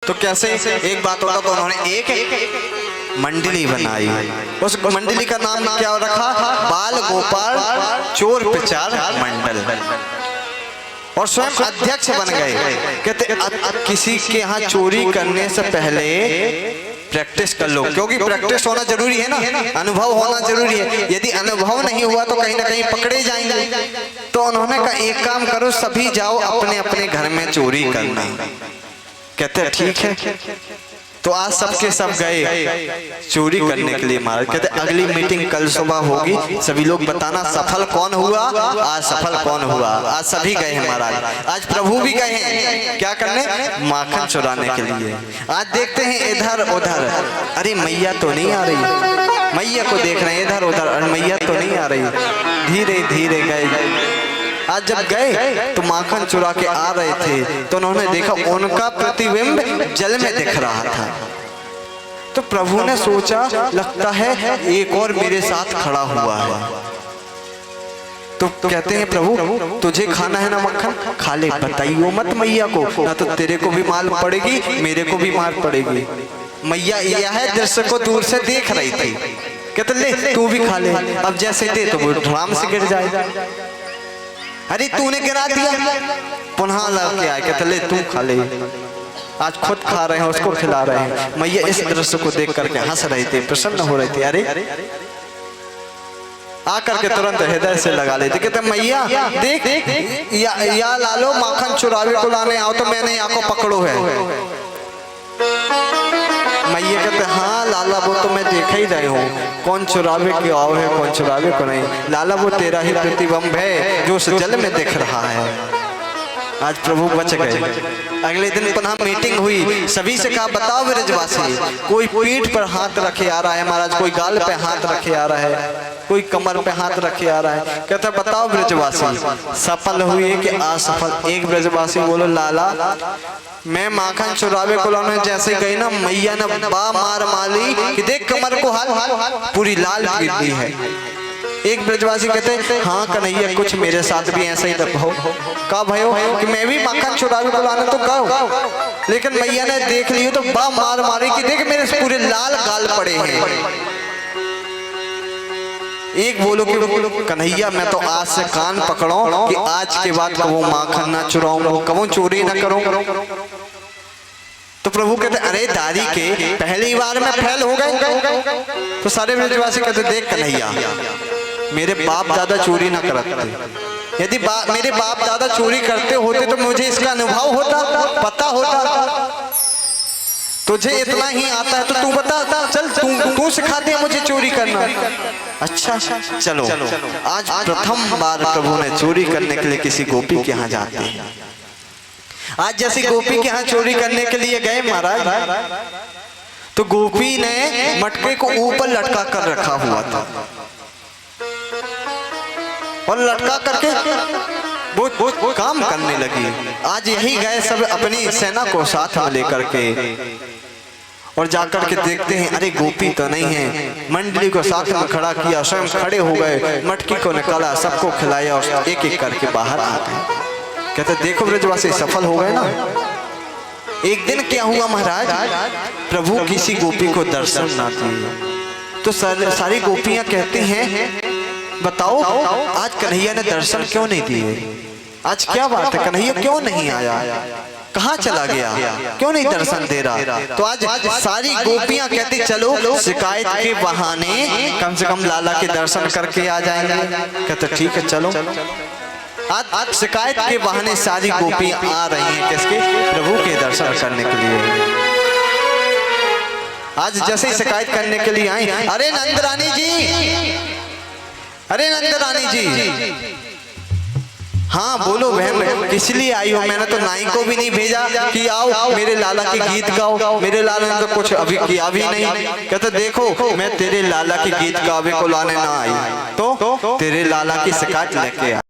तो कैसे एक बात होता तो उन्होंने एक मंडली बनाई। उस मंडली का नाम क्या रखा? बाल गोपाल चोर प्रचार मंडल। और स्वयं अध्यक्ष बन गए। कहते किसी के यहाँ चोरी करने से पहले प्रैक्टिस कर लो, क्योंकि प्रैक्टिस होना जरूरी है ना, अनुभव होना जरूरी है। यदि अनुभव नहीं हुआ तो कहीं ना कहीं पकड़े जाएंगे। तो उन्होंने कहा एक काम करो, सभी जाओ अपने अपने घर में चोरी करना। कहते ठीक है। तो आज सबके सब गए चोरी करने के लिए महाराज। कहते अगली मीटिंग कल सुबह होगी, सभी लोग बताना सफल कौन हुआ, आज सफल कौन हुआ। आज सभी गए हैं महाराज। आज प्रभु भी गए हैं क्या करने? माखन चुराने के लिए। आज देखते हैं इधर उधर, अरे मैया तो नहीं आ रही, मैया को देख रहे हैं इधर उधर, अरे मैया तो नहीं आ रही। धीरे धीरे गए। आज जब गए तो माखन चुरा के आ रहे थे तो उन्होंने देखा उनका प्रतिबिंब जल में दिख रहा था। तो प्रभु ने सोचा लगता है एक और मेरे साथ खड़ा हुआ है। तो कहते हैं प्रभु तुझे खाना है ना मक्खन, खा ले, बताइयो मत मैया को, ना तो तेरे को भी मार पड़ेगी मेरे को भी मार पड़ेगी। मैया यह है दृश्य को दूर से देख रही थी। कहते ले तू भी खा ले। अब जैसे दे तो वो ड्राम से गिर जाए। अरे तूने गिरा दिया, पुनः लग के आए। कहते ले तू खा ले। आज खुद खा रहे हैं, उसको खिला रहे हैं। मैया इस दृश्य को देख करके हंस रहे थे, प्रसन्न हो रहे थे। अरे आकर के तुरंत हृदय से लगा लेते। कहते मैया देख या लालो माखन चुरावे को लाने आओ तो मैंने यहाँ को पकड़ो है। मैया कहते हाँ लाला वो तो मैं देख ही रही हूँ, कौन चुरावे के आओ है कौन चुरावे को नहीं। लाला वो तेरा ही प्रतिबिंब है जो उस जल में दिख रहा है। आज प्रभु बच गए। अगले दिन पुनः मीटिंग हुई, सभी से कहा बताओ ब्रजवासी, कोई पीठ पर हाथ रखे आ रहा है महाराज, कोई गाल पे हाथ रखे आ रहा है, कोई कमर पे हाथ रखे आ रहा है। कहता बताओ ब्रजवासी सफल हुए कि असफल। एक ब्रजवासी बोलो लाला मैं माखन चुरावे को लाने जैसे गई ना, मैया ने बा मार माली कि देख कमर को हाथ पूरी लाल गिर दी है। एक ब्रजवासी कहते हाँ कन्हैया कुछ मेरे साथ भी ऐसा ही हो। कहा भयो कि मैं भी माखन चुरावे को लाने तो कहो, लेकिन मैया ने देख ली तो बा मार मारी कि देख मेरे पूरे लाल गाल पड़े हैं। एक बोलो कि कन्हैया मैं तो आज से कान पकड़ो कि आज के बाद कबो माखन ना चुराऊं, कबो चोरी ना करूं। तो प्रभु कहते अरे दारी के पहली बार में फेल हो गए। तो सारे ब्रजवासी कहते देख कन्हैया मेरे बाप दादा चोरी ना करते, यदि मेरे बाप दादा चोरी करते होते तो मुझे इसका अनुभव होता, पता होता। तुझे इतना ही आता है तो तू बता, चल तू सिखाती है मुझे चोरी करना। अच्छा चलो आज प्रथम बार प्रभु ने चोरी करने के लिए किसी गोपी के यहाँ जाते हैं। आज जैसी गोपी के यहाँ चोरी करने के लिए गए महाराज, तो गोपी ने मटके को ऊपर लटका कर रखा हुआ था और लटका करके वो काम करने लगी। आज यही गए सब अपनी सेना को साथ में लेकर के और जाकर के देखते हैं अरे गोपी तो नहीं है। मंडली को साथ में खड़ा किया, स्वयं खड़े हो गए, मटकी को निकाला, सबको खिलाया और एक एक करके बाहर आ गए। कहते देखो ब्रजवासी सफल हो गए ना। एक दिन क्या हुआ महाराज, प्रभु किसी गोपी को दर्शन ना दिए तो सारी गोपियां कहती हैं बताओ आज कन्हैया ने दर्शन क्यों नहीं दिए, आज क्या बात है, कन्हैया क्यों नहीं आया, कहाँ चला गया, क्यों नहीं दर्शन दे रहा। तो आज सारी गोपियां कहती चलो शिकायत के बहाने कम से कम लाला के दर्शन करके आ जाएंगे। कहते ठीक है चलो। आज शिकायत के बहाने सारी गोपियां आ रही हैं किसके? प्रभु के दर्शन करने के लिए। आज जैसे ही शिकायत करने के लिए आई, अरे नंदरानी जी, अरे नंदरानी जी। हाँ बोलो बहन किस लिए आई हो? मैंने तो नाई को भी नहीं भेजा कि आओ मेरे लाला के गीत गाओ, मेरे लाला ने तो कुछ अभी किया भी नहीं। कहते देखो मैं तेरे लाला के गीत गावे को लाने ना आई तो तेरे लाला की शिकायत लेके आई।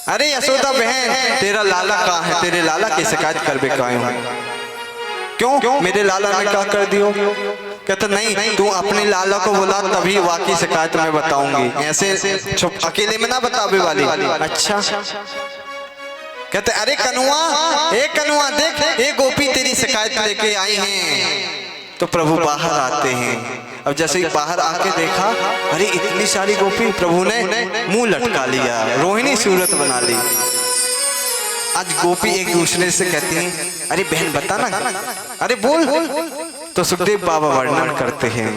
अरे यशोदा बहन तेरा लाला कहाँ है, तेरे लाला की शिकायत करवे का आए हूं। क्यों मेरे लाला ने क्या कर दियो? कहते नहीं, तू अपने लाला को बुला, तभी वाकई शिकायत मैं बताऊंगी, ऐसे चुप अकेले में ना बतावे वाली। अच्छा, कहते अरे कनुआ, ए कनुआ देख, ए गोपी तेरी शिकायत लेके आई हैं। तो प्रभु बाहर आते हैं। अब जैसे ही बाहर आके देखा, अरे इतनी सारी गोपी, प्रभु ने मुंह लटका लिया, रोहिणी सूरत बना ली। आज गोपी एक दूसरे से कहती हैं, अरे बहन बता ना, अरे बोल। तो सुखदेव बाबा वर्णन करते हैं,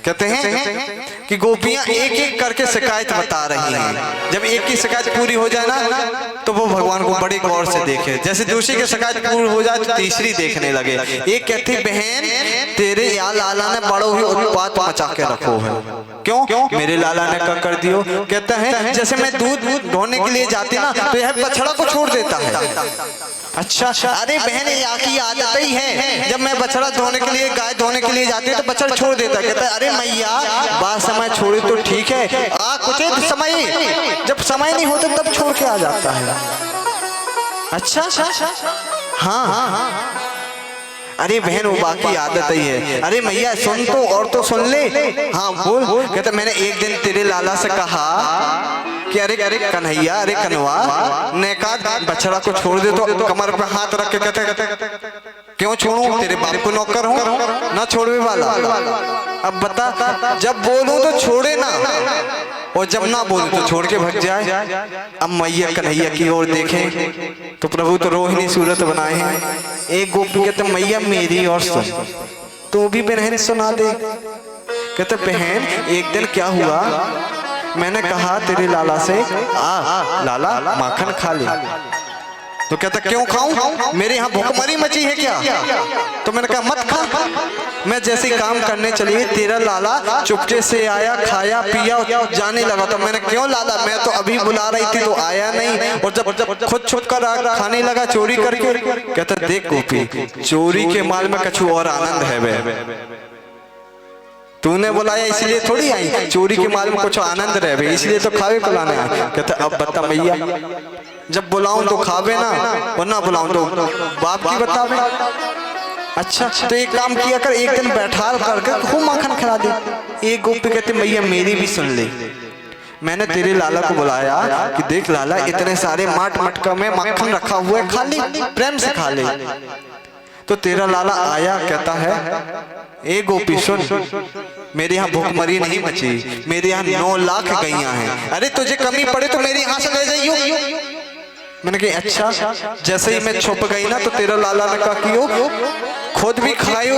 कहते हैं कि गोपियां एक एक करके शिकायत बता रही हैं। जब एक की शिकायत पूरी हो जाए ना, तो वो भगवान को बड़े गौर से देखे। जैसे दूसरी की शिकायत पूरी हो जाए तो तीसरी देखने लगे। एक कहती, बहन तेरे यहाँ लाला ने बड़ो ही उत्पात मचा के रखो है। क्यों? मेरे लाला ने क्या कर दियो? कहता है जैसे मैं दूध ढोने के लिए जाती ना, तो यह बछड़ा को छोड़ देता है। अच्छा, अरे बहन यहाँ की आदत ही है, जब मैं बछड़ा धोने के लिए, गाय धोने के लिए जाती है तो बछड़ा छोड़ देता है। कहता है अरे मैया, बात समय छोड़े तो ठीक है, कुछ समय, जब समय नहीं होता तब छोड़ के आ जाता है। अच्छा, हाँ, अरे बहन वो बाकी आदत ही है। अरे मैया सुन तो, और तो सुन ले। हाँ बोल। कहते मैंने एक दिन तेरे लाला से कहा कि अरे कन्हैया, अरे कनवा ने कहा बछड़ा को छोड़ दे, तो कमर पे हाथ रख के कहते क्यों छोड़ूं, तेरे बाप को नौकर हूं ना छोड़ने वाला। अब बता, जब बोलूं तो छोड़े ना, और जब ना बोलूं तो छोड़ के भाग जाए। अब मैया कन्हैया की ओर देखें तो प्रभु तो रोहिणी सूरत बनाए हैं। एक गोपी कहते मैया मेरी और सुन, तो भी बहन सुना दे। कहते बहन एक दिन क्या हुआ, मैंने कहा तेरे लाला से, लाला माखन खा ले। तो कहता क्यों खाऊं, मेरे यहाँ भूखमरी मची है क्या? तो मैंने कहा मत खा। मैं जैसे काम करने चली, तेरा लाला चुपके से आया, खाया पिया और जाने लगा। तो मैंने क्यों लाला, मैं तो अभी बुला रही थी तो आया नहीं, और जब खुद छुप कर खाने लगा चोरी करके। कहता देख गोपी, चोरी के माल में कछु और आनंद है वे, तूने बुलाया इसलिए थोड़ी आई, चोरी के माल में कुछ आनंद रहे, इसलिए तो खावे को लाने आया। कहता अब बता मैया, जब बुलाऊं तो खावे ना, और ना बुलाऊं तो बाप की बतावे। अच्छा, तो एक काम किया कर, एक दिन बैठा करके खूब माखन खिला दे। एक गोपी कहते मैया मेरी भी सुन ले, मैंने तेरे लाला को बुलाया कि देख लाला इतने सारे माट मटका में माखन रखा हुआ है, खा ले, प्रेम से खा ले। तो तेरा लाला आया, कहता है ए गोपी सुन, मेरे यहाँ भूखमरी नहीं बची, मेरे यहाँ 9 लाख गैया हैं। अरे तुझे कमी पड़े तो मेरे यहाँ से ले जाइयो। मैंने कहा अच्छा। जैसे ही मैं छुप गई ना, तो तेरा लाला ने कहा कि खुद भी खायो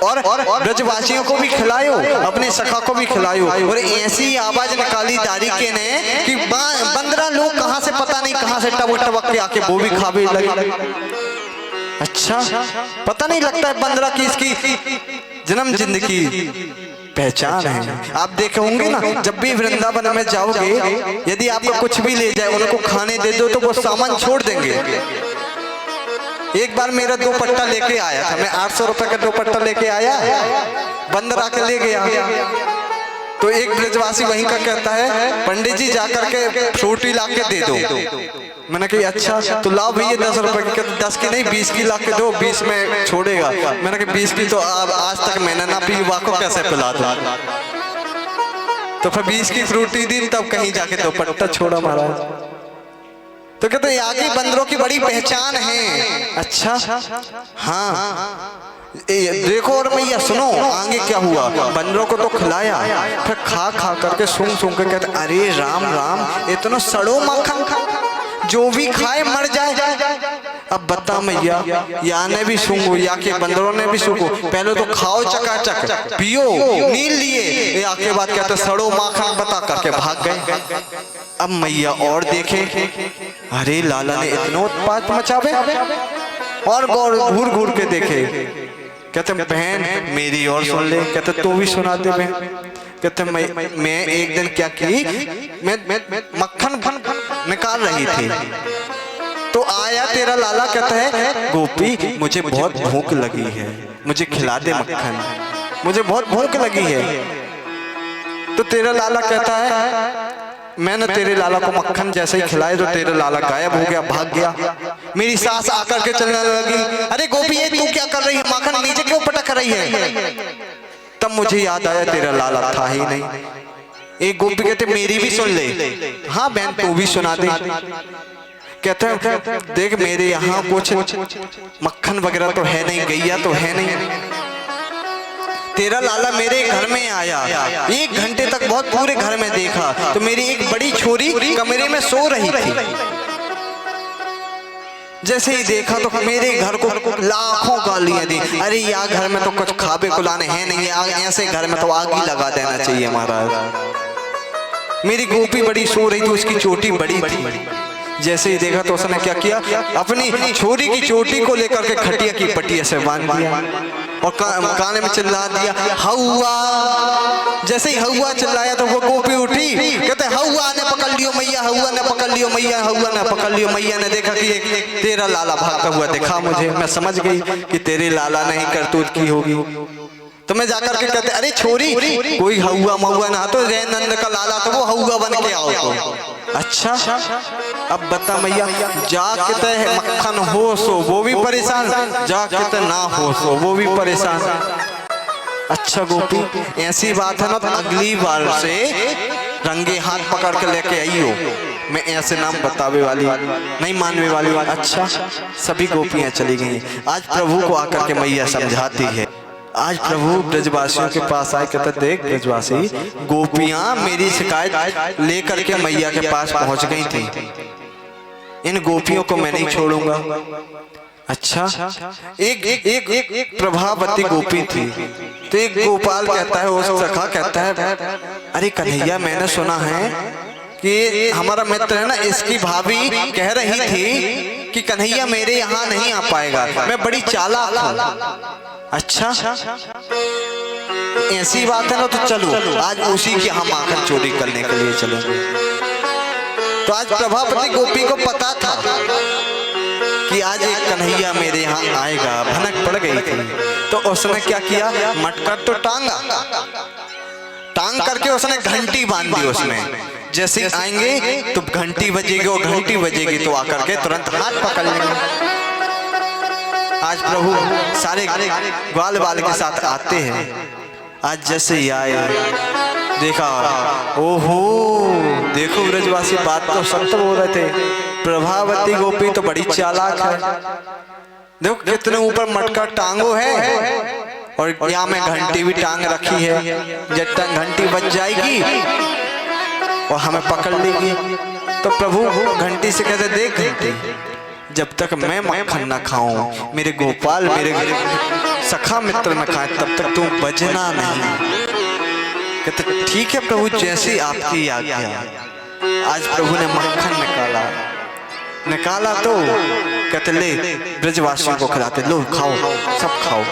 और ब्रजवासियों को भी खिलायो, अपने सखा को भी खिलायो। और ऐसी आवाज निकाली दारिके ने कि 15 लोग कहाँ से पता नहीं कहाँ से टबक टबक के आके वो भी खावे लगे। अच्छा, पता नहीं लगता है 15 की इसकी जन्म जिंदगी पहचान है। आप देखे होंगे ना, जब भी वृंदावन में जाओगे, यदि आपको कुछ भी ले जाए, उनको खाने दे दो तो वो सामान छोड़ देंगे। एक बार मेरा 2 पट्टा लेके आया था, मैं 800 रुपए का 2 पट्टा लेके आया, बंदर आके ले गया। तो एक ब्रजवासी वहीं का कहता है पंडित जी जाकर के फ्रूटी ला के दे दो। मैंने कहा अच्छा, तो लाओ भैया 10 रुपए की। 10 की नहीं 20 की ला के दो, 20 में छोड़ेगा। मैंने कहा 20 की तो आज तक मैंने ना पी, वाको कैसे पिला दो। तो फिर 20 की फ्रूटी दी, तब कहीं जाके 2 पट्टा छोड़ा महाराज। तो कहते आगे बंदरों की बड़ी पहचान है। अच्छा, हाँ देखो, और भैया सुनो आगे क्या हुआ। बंदरों को तो खिलाया, फिर खा करके सूंघ के कहते अरे राम राम, इतना सड़ो माखन, जो भी खाए मर जाए। अब बता मैया, या ने भी सूंघो, या के बंदरों ने भी सूंघो। पहले तो खाओ चकाचक, पियो नील लिए, या के बाद कहते सड़ो माखन बता करके भाग गए। अब मैया और देखे, अरे लाला ने इतना उत्पात मचावे, और घूर घूर के देखे। कहते बहन मेरी और सुन ले। कहते तो भी सुना दे बहन। कहते मैं एक दिन क्या की, मैं मक्खन निकाल रही थी, तो आया तेरा लाला, कहता है गोपी मुझे बहुत भूख लगी है, मुझे खिला दे मक्खन, मुझे बहुत भूख लगी है। तो तेरा लाला कहता है मैंने तेरे लाला को मक्खन जैसे ही खिलाए तो तेरा लाला गायब हो गया, भाग गया। मेरी सास आकर के चलने लगी, अरे गोपी ये तू क्या कर रही है, माखन नीचे क्यों पटक रही है? तब मुझे याद आया तेरा लाला था ही नहीं। एक गोपी कहते मेरी भी सुन ले। हाँ बहन तू भी सुना दे। कहते हैं देख मेरे यहाँ कुछ मक्खन वगैरह तो है नहीं, गैया तो है नहीं। तेरा लाला मेरे घर में आया, 1 घंटे तक बहुत पूरे घर में देखा तो मेरी एक बड़ी छोरी कमरे में सो रही थी। जैसे ही देखा तो मेरे घर को लाखों गालियां दी, अरे यार घर में तो कुछ खाबे कुलाने हैं नहीं, ऐसे घर में तो आग ही लगा देना चाहिए महाराज। मेरी गोपी बड़ी सो रही थी, उसकी चोटी बड़ी थी। जैसे ही देखा तो उसने क्या किया, अपनी छोरी की चोटी को लेकर के खटिया की पटिया से बांध दिया और काने में चिल्ला दिया हौवा। जैसे ही हौवा चिल्लाया तो वो गोपी उठी, कहते हौवा ने पकड़ लियो मैया, हौवा ने पकड़ लियो मैया, हौवा ने पकड़ लियो मैया। ने देखा कि तेरा लाला भागता हुआ देखा मुझे, मैं समझ गई कि तेरे लाला ने ही करतूत की होगी। तो मैं जाकर के कहते अरे छोरी कोई हौवा महुआ ना तो जय नंद का लाला तो वो हौवा बन के आओ तो। अच्छा अब बता मैया, जाके मक्खन हो सो वो भी परेशान, जाके ना हो सो वो भी परेशान। अच्छा गोपी ऐसी बात है ना तो अगली बार से रंगे हाथ पकड़ के लेके आई हो, मैं ऐसे नाम बतावे वाली नहीं, मानने वाली। अच्छा सभी गोपियां चली गई। आज प्रभु को आकर के मैया समझाती है। आज प्रभु ब्रजवासियों के पास आए, कहते देख ब्रजवासी गोपियां मेरी शिकायत लेकर के मैया के पास पहुंच गई थी, इन गोपियों को मैं नहीं छोड़ूंगा। अच्छा एक प्रभावती गोपी थी तो एक गोपाल कहता है, उस सखा कहता है अरे कन्हैया मैंने सुना है कि हमारा मित्र है ना इसकी भाभी कह रही थी कि कन्हैया मेरे यहाँ नहीं आ पाएगा, मैं बड़ी चालाक हूँ। अच्छा ऐसी बात है ना तो चलो आज उसी की हम आकर चोरी करने के लिए चलेंगे। तो आज प्रभावती गोपी को पता था कि आज एक कन्हैया मेरे यहाँ आएगा, भनक पड़ गई थी। तो उसने क्या किया, मटकर तो टांग करके उसने घंटी बांध दी उसमें। जैसे आएंगे तो घंटी बजेगी और घंटी बजेगी तो आकर के तुरंत हाथ पकड़ लेंगे। आज प्रभु सारे ग्वाल बाल के साथ आते हैं। आज जैसे ही आए देखा, ओहो देखो ब्रजवासी बात तो सत्य बोल रहे थे, प्रभावती गोपी तो बड़ी चालाक है। देखो कितने ऊपर मटका टांगो है और यहाँ में घंटी भी टांग रखी है, जब तक घंटी बज जाएगी और हमें पकड़ लेगी। तो प्रभु घंटी से कहते देख घंटी जब तक मैं मक्खन न खाऊं, मेरे गोपाल मेरे सखा मित्र न खाए तब तक तू बजना नहीं। कहते ठीक है प्रभु जैसी आपकी आज्ञा। आज प्रभु ने मक्खन निकाला तो कहते ले ब्रजवासियों को खिलाते, लो खाओ सब खाओ।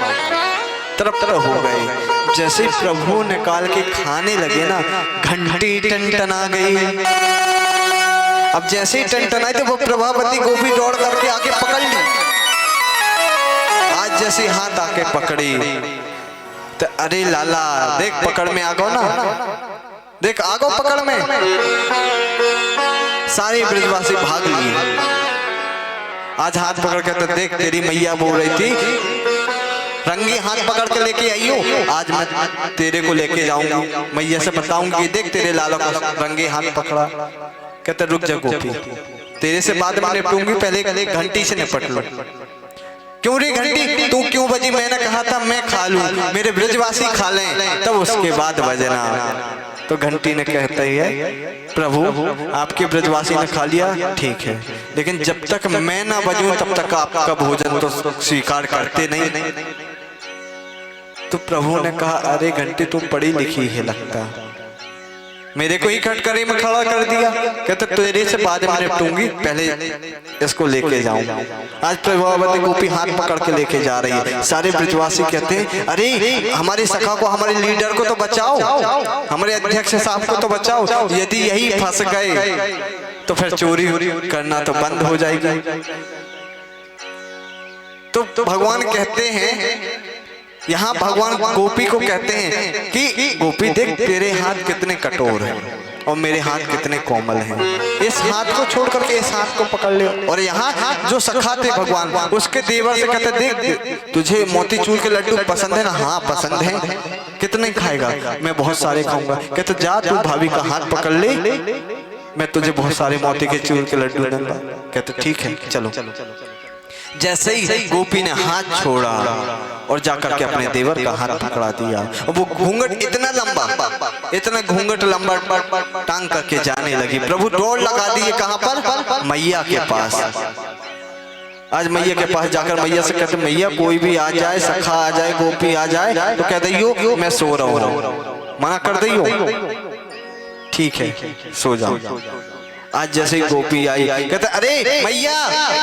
तरफ हो गए। जैसे प्रभु निकाल के खाने लगे ना घंटी टनटना गई। अब जैसे ही टनटनाई तो वो प्रभावती गोपी दौड़ करके आके पकड़ ली। आज जैसे हाथ आके पकड़ी तो अरे लाला देख पकड़ में आ गो ना, देख आ गो पकड़ में। सारे ब्रजवासी भाग लिए। आज हाथ पकड़ के तो देख तेरी मैया बोल रही थी रंगी हाथ पकड़ के लेके आई हो, आज मैं तेरे को लेके जाऊंगी, मैया से बताऊंगी देख तेरे लाला को रंगे हाथ पकड़ा। कहते रुक जा गोपी तेरे से बाद में निपटूंगी, पहले घंटी से निपट लो। क्यों रे घंटी तू क्यों बजी, मैंने कहा था मैं खा लूं, मेरे ब्रजवासी खा लें तब उसके बाद बजना। तो घंटी ने कहता ही है प्रभु आपके ब्रजवासी ने खा लिया ठीक है, लेकिन जब तक मैं ना बजूं तब तक आपका भोजन तो स्वीकार करते नहीं। तो प्रभु ने कहा अरे घंटी तू पढ़ी लिखी है लगता, मेरे को ही कटकरी में खड़ा कर दिया। कहते तेरे से बाद में निपटूंगी, पहले इसको लेके जाऊं। आज प्रभावती गोपी हाथ पकड़ के लेके जा रही है। सारे ब्रजवासी कहते हैं अरे हमारे सखा को, हमारे लीडर को तो बचाओ, हमारे अध्यक्ष साहब को तो बचाओ, यदि यही फंस गए तो फिर चोरी करना तो बंद हो जाएगी। तो भगवान कहते हैं, यहाँ भगवान गोपी को कहते हैं कि गोपी देख तेरे हाथ कितने कठोर हैं, और मेरे हाथ कितने कोमल हैं। इस हाथ को छोड़ करके इस हाथ को पकड़ ले। और यहाँ जो सखा थे भगवान, उसके देवर से कहते देख तुझे मोतीचूर के लड्डू पसंद है ना? हाँ पसंद है। कितने खाएगा? मैं बहुत सारे खाऊंगा। कहते जा तू भाभी का हाथ पकड़ ले, मैं तुझे बहुत सारे मोती के चूर के लड्डू दूंगा। कहते ठीक है चलो। जैसे ही गोपी ने हाथ छोड़ा और जाकर के अपने देवर का हाथ पकड़ा दिया, और वो घूंघट इतना घूंघट लंबा टांग करके जाने लगी। प्रभु दौड़ लगा दिए कहाँ पर? मैया के पास। आज मैया के पास जाकर मैया से कहते मैया कोई भी आ जाए, सखा आ जाए, गोपी आ जाए तो कह दियो मैं सो रहा हूँ, मना कर दियो, ठीक है सो जाओ। आज जैसे ही गोपी आई कहते अरे मैया,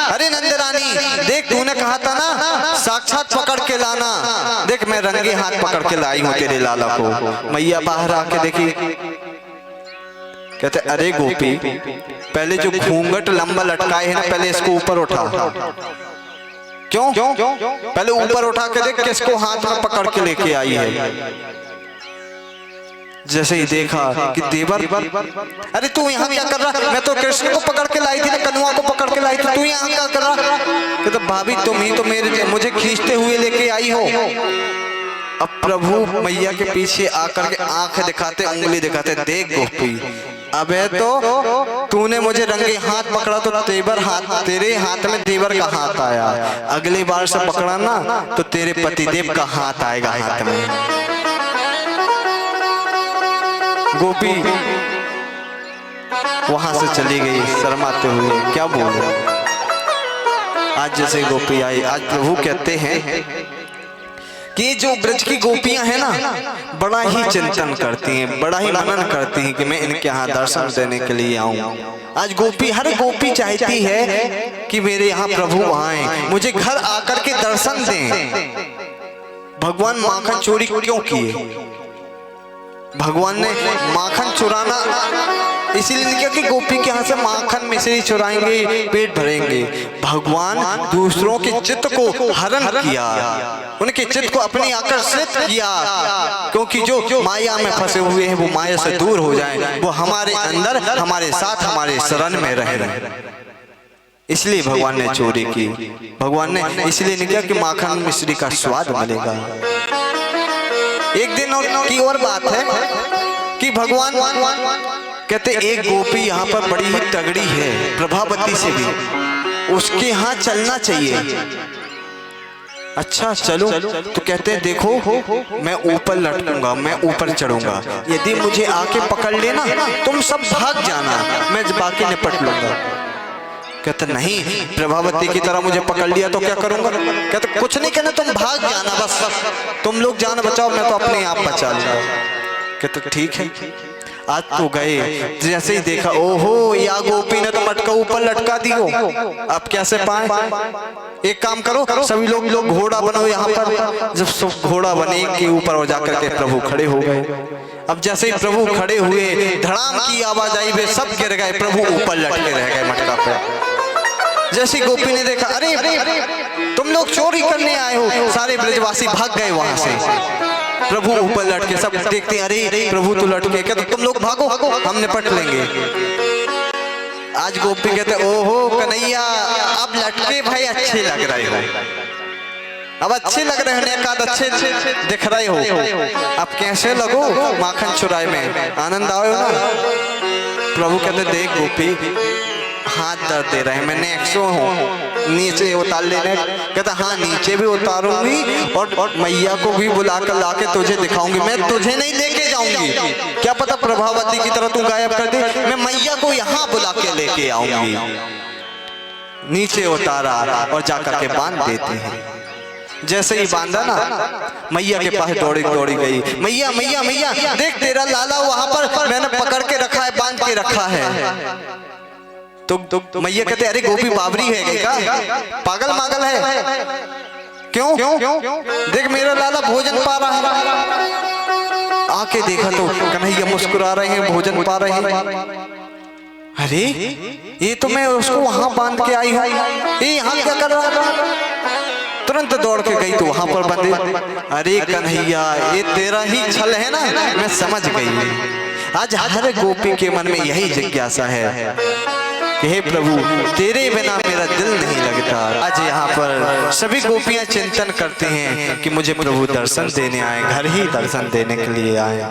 अरे नंदरानी देख तूने कहा था ना साक्षात पकड़ के लाना, देख मैं रंगे हाथ पकड़ के लाई हूँ तेरे लाला को। मैया बाहर आके देखी, कहते अरे गोपी पहले जो घूंघट लंबा लटकाए है ना, पहले इसको ऊपर उठा। क्यों? पहले ऊपर उठा के देख किसको हाथ में पकड़ के लेके आई है। जैसे ही देखा कि देवर, अरे तू यहाँ क्या कर रहा? मैं तो कृष्ण को पकड़ के लाई थी ना, कन्हैया को पकड़ के लाई थी, तू यहाँ क्या कर रहा? कहता भाभी तुम ही तो मुझे खींचते हुए लेके आई हो। अब प्रभु मैया के पीछे आकर के आंख दिखाते, उंगली दिखाते, देख गोपी अबे तो तूने मुझे रंगे हाथ पकड़ा तो तेरे हाथ में देवर का हाथ आया, अगली बार से पकड़ा ना तो तेरे पतिदेव का हाथ आएगा हाथ में। गोपी वहां से चली गई शर्माते हुए, क्या बोले। आज जैसे गोपी आई, आज प्रभु कहते हैं कि जो ब्रज की गोपियां हैं ना, बड़ा ही चिंतन करती हैं, बड़ा ही मनन करती हैं कि मैं इनके यहाँ दर्शन देने के लिए आऊं। आज गोपी, हर गोपी चाहती है कि मेरे यहाँ प्रभु आए, मुझे घर आकर के दर्शन दें। भगवान माखन चोरी क्यों किए? भगवान ने माखन चुराना इसीलिए नहीं किया कि गोपी के यहाँ से माखन मिश्री चुराएंगे पेट भरेंगे। भगवान दूसरों के चित्त को हरण किया, उनके चित्त को अपनी आकर्षित किया, क्योंकि जो माया में फंसे हुए हैं वो माया से दूर हो जाएं, वो हमारे अंदर हमारे साथ हमारे शरण में रहे। इसलिए भगवान ने चोरी की। भगवान ने इसलिए नहीं किया कि माखन मिश्री का स्वाद मिलेगा। एक दिन की और बात है कि भगवान कहते एक गोपी यहाँ पर बड़ी ही तगड़ी है, प्रभावती से भी, उसके यहाँ चलना चाहिए। अच्छा चलो, तो कहते हैं देखो मैं ऊपर लटकूंगा, मैं ऊपर चढ़ूंगा, यदि मुझे आके पकड़ लेना तुम सब भाग जाना, मैं बाकी निपट लूंगा। कहते नहीं, प्रभावती की तरह मुझे पकड़ लिया तो क्या करूंगा? कहते कुछ नहीं कहना, तुम भाग जाना, बस तुम लोग जान बचाओ, मैं तो अपने आप बचा लूंगा। कहते ठीक है। आज तो गए, जैसे ही देखा ओहो या गोपी ने तो मटका ऊपर लटका दियो, अब कैसे पाए? एक काम करो सभी लोग घोड़ा बनाओ यहाँ पर। जब सब घोड़ा बने के ऊपर हो जाकर के प्रभु खड़े हो गए। अब जैसे ही प्रभु खड़े हुए, धड़ाम की आवाज आई, वे सब गिर गए, प्रभु ऊपर लटके रह गए मटका पे। जैसी गोपी ने देखा, अरे तुम लोग चोरी करने आए हो, सारे ब्रजवासी भाग गए वहां से। प्रभु ऊपर लटके, सब देखते अरे प्रभु तो लटके, कहते तुम लोग भागो हम निपट लेंगे। आज गोपी कहते ओहो कन्हैया, अब लटके भाई अच्छे लग रहे हो, अब अच्छे लग रहे हो, नेकाद अच्छे दिख रहे हो, अब कैसे लगो माखन चुराए में, आनंद आए हो ना। प्रभु कहते देख गोपी हाथ दर्द दे रहे हैं, मैं नेक्सो हूँ, नीचे उतार लेने। कहता हाँ नीचे भी उतारूंगी और मैया को भी बुला कर लाके तुझे दिखाऊंगी, मैं तुझे नहीं लेके जाऊंगी, क्या पता प्रभावती की तरह तू गायब कर दे, मैं मैया को यहाँ बुला के लेके आऊंगी। नीचे उतारा और जाकर के बांध देते हैं। जैसे ही बांधा ना, मैया के पास दौड़ी गई, मैया मैया मैया देख तेरा लाला वहां पर मैंने पकड़ के रखा है, बांध के रखा है। तो मैया कहते अरे गोपी बाबरी है क्या, पागल मागल है? क्यों? देख मेरा लाला भोजन पा रहा है। आके देखा तो कन्हैया मुस्कुरा रहे हैं, भोजन पा रहे हैं। अरे ये तो मैं उसको वहां बांध के आई हूँ, ये यहाँ क्या कर रहा था? तुरंत दौड़ के गई तो वहां पर बंधे। अरे कन्हैया ये तेरा ही छल है ना, मैं समझ गई। आज हर गोपी के मन में यही जिज्ञासा है कि हे प्रभु तेरे बिना मेरा दिल नहीं लगता। आज यहाँ पर सभी गोपियाँ चिंतन करते हैं कि मुझे प्रभु दर्शन देने आए, घर ही दर्शन देने के लिए आए।